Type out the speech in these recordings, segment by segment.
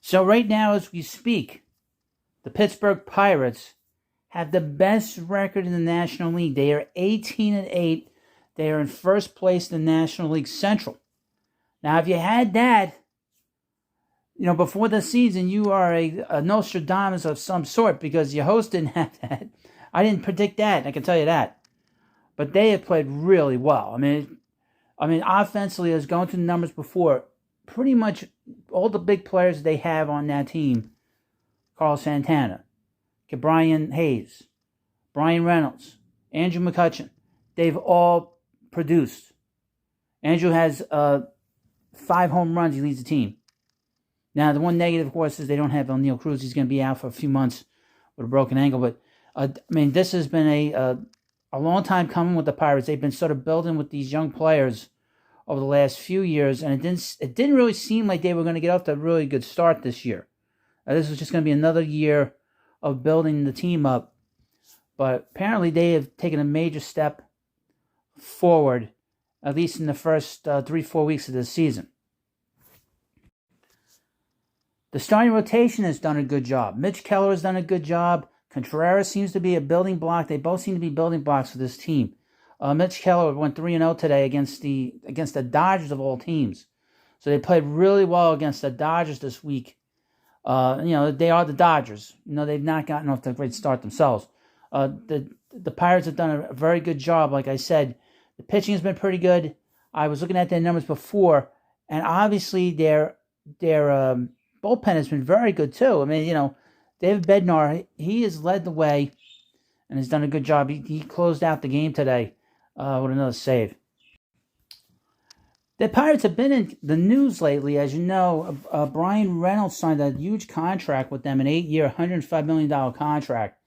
So right now, as we speak, the Pittsburgh Pirates have the best record in the National League. They are 18-8. They are in first place in the National League Central. Now, if you had that, before the season, you are a Nostradamus of some sort because your host didn't have that. I didn't predict that, I can tell you that. But they have played really well. I mean, offensively, as going through the numbers before, pretty much all the big players they have on that team, Carlos Santana, Brian Hayes, Brian Reynolds, Andrew McCutchen, they've all produced. Andrew has 5 home runs. He leads the team. Now, the one negative, of course, is they don't have O'Neal Cruz. He's going to be out for a few months with a broken ankle. But, this has been a long time coming with the Pirates. They've been sort of building with these young players over the last few years, and it didn't really seem like they were going to get off to a really good start this year. This was just going to be another year of building the team up. But apparently they have taken a major step forward, at least in the first 3-4 weeks of this season. The starting rotation has done a good job. Mitch Keller has done a good job. Contreras seems to be a building block. They both seem to be building blocks for this team. Mitch Keller went 3-0 today against the Dodgers of all teams. So they played really well against the Dodgers this week. They are the Dodgers. They've not gotten off to a great start themselves. The Pirates have done a very good job. Like I said, the pitching has been pretty good. I was looking at their numbers before, and obviously their bullpen has been very good too. David Bednar, he has led the way and has done a good job. He closed out the game today with another save. The Pirates have been in the news lately. As you know, Brian Reynolds signed a huge contract with them, an 8-year, $105 million contract.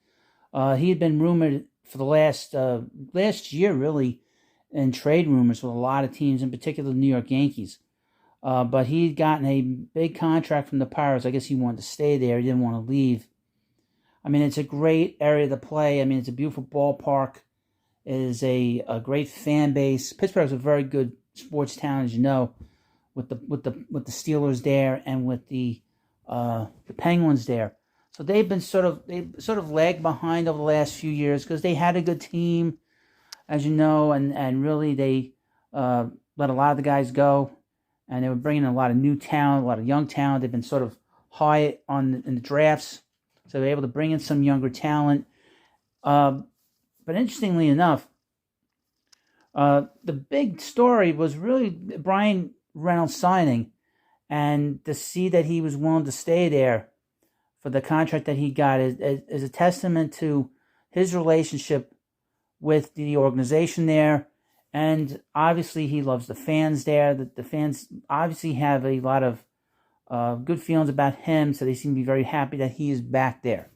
He had been rumored for the last year, really, in trade rumors with a lot of teams, in particular the New York Yankees. But he'd gotten a big contract from the Pirates. I guess he wanted to stay there. He didn't want to leave. It's a great area to play. It's a beautiful ballpark. It is a great fan base. Pittsburgh is a very good sports town, as you know, with the Steelers there and with the Penguins there. So they've sort of lagged behind over the last few years because they had a good team, as you know, and really they let a lot of the guys go. And they were bringing in a lot of new talent, a lot of young talent. They've been sort of high in the drafts, so they're able to bring in some younger talent. But interestingly enough, the big story was really Brian Reynolds signing, and to see that he was willing to stay there for the contract that he got is a testament to his relationship with the organization there. And obviously he loves the fans there. The fans obviously have a lot of good feelings about him, so they seem to be very happy that he is back there.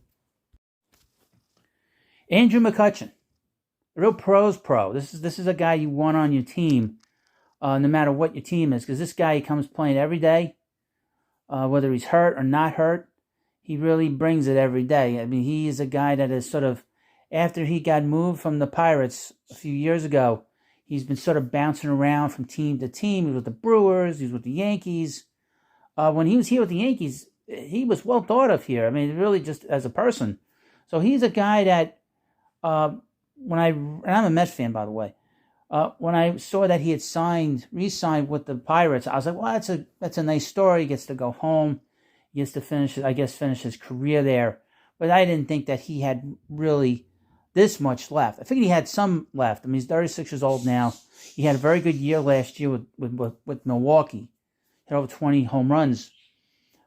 Andrew McCutchen, a real pro's pro. This is a guy you want on your team, no matter what your team is, because this guy, he comes playing every day, whether he's hurt or not hurt. He really brings it every day. He is a guy that is sort of, after he got moved from the Pirates a few years ago, he's been sort of bouncing around from team to team. He was with the Brewers. He was with the Yankees. When he was here with the Yankees, he was well thought of here. Really just as a person. So he's a guy that, and I'm a Mets fan, by the way. When I saw that he had re-signed with the Pirates, I was like, well, that's a nice story. He gets to go home. He gets to finish his career there. But I didn't think that he had really this much left. I figured he had some left. He's 36 years old now. He had a very good year last year with Milwaukee. He had over 20 home runs.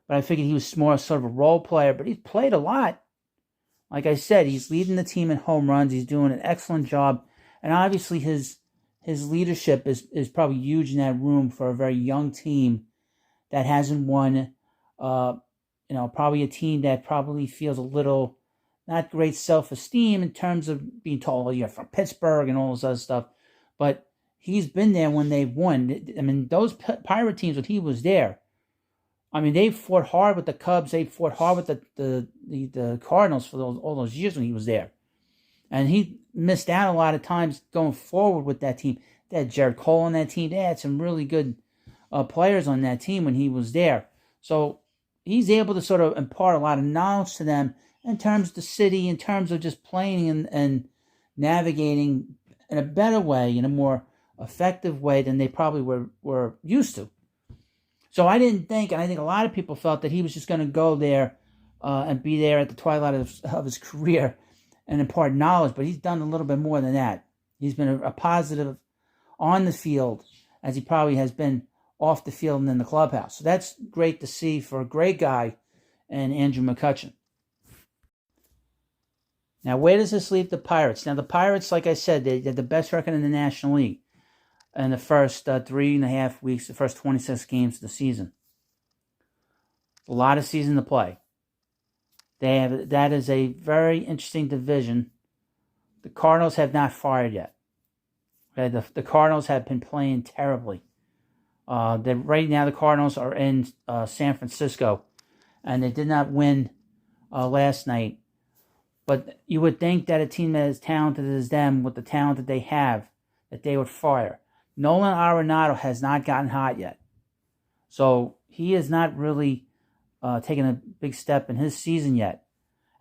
But I figured he was more sort of a role player. But he's played a lot. Like I said, he's leading the team in home runs. He's doing an excellent job. And obviously his leadership is probably huge in that room for a very young team that hasn't won. Probably a team that probably feels a little not great self-esteem in terms of being told, oh, you're from Pittsburgh and all this other stuff. But he's been there when they've won. Those Pirate teams when he was there, they fought hard with the Cubs. They fought hard with the Cardinals for all those years when he was there. And he missed out a lot of times going forward with that team. They had Jared Cole on that team. They had some really good players on that team when he was there. So he's able to sort of impart a lot of knowledge to them in terms of the city, in terms of just playing and navigating in a better way, in a more effective way than they probably were used to. So I didn't think, and I think a lot of people felt that he was just going to go there and be there at the twilight of his career and impart knowledge, but he's done a little bit more than that. He's been a positive on the field as he probably has been off the field and in the clubhouse. So that's great to see for a great guy and Andrew McCutchen. Now, where does this leave the Pirates? Now, the Pirates, like I said, they had the best record in the National League in the first 3.5 weeks, the first 26 games of the season. A lot of season to play. That is a very interesting division. The Cardinals have not fired yet. Okay, the Cardinals have been playing terribly. Right now, the Cardinals are in San Francisco, and they did not win last night. But you would think that a team that is talented as them, with the talent that they have, that they would fire. Nolan Arenado has not gotten hot yet. So he has not really taken a big step in his season yet.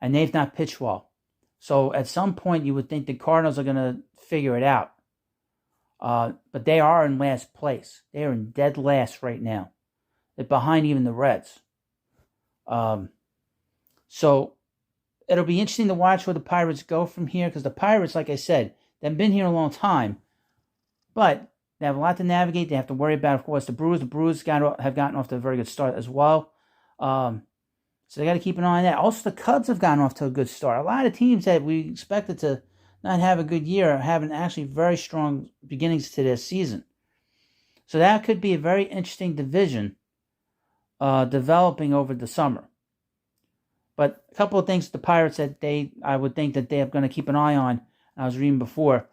And they've not pitched well. So at some point you would think the Cardinals are going to figure it out. But they are in last place. They are in dead last right now. They're behind even the Reds. So it'll be interesting to watch where the Pirates go from here, because the Pirates, like I said, they've been here a long time, but they have a lot to navigate. They have to worry about, of course, the Brewers. The Brewers have gotten off to a very good start as well. So they got to keep an eye on that. Also, the Cubs have gotten off to a good start. A lot of teams that we expected to not have a good year are having actually very strong beginnings to their season. So that could be a very interesting division developing over the summer. But a couple of things the Pirates that I would think that they're going to keep an eye on. I was reading before.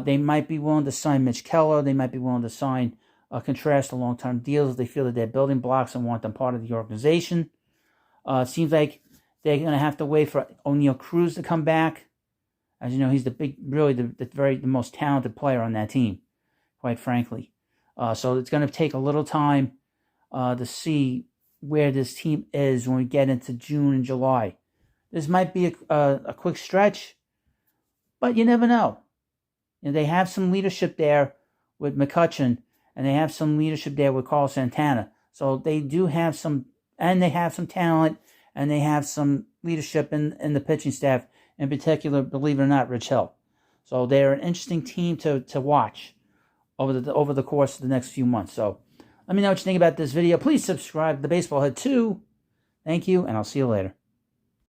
They might be willing to sign Mitch Keller. They might be willing to sign Contreras to long-term deals if they feel that they're building blocks and want them part of the organization. It seems like they're going to have to wait for O'Neal Cruz to come back. As you know, he's the most talented player on that team, quite frankly. So it's going to take a little time to see where this team is when we get into June and July. This might be a quick stretch, but you never know. They have some leadership there with McCutchen, and they have some leadership there with Carl Santana. So they do have some, and they have some talent, and they have some leadership in the pitching staff, in particular, believe it or not, Rich Hill. So they're an interesting team to watch over the course of the next few months. So let me know what you think about this video. Please subscribe to The Baseball Head too. Thank you, and I'll see you later.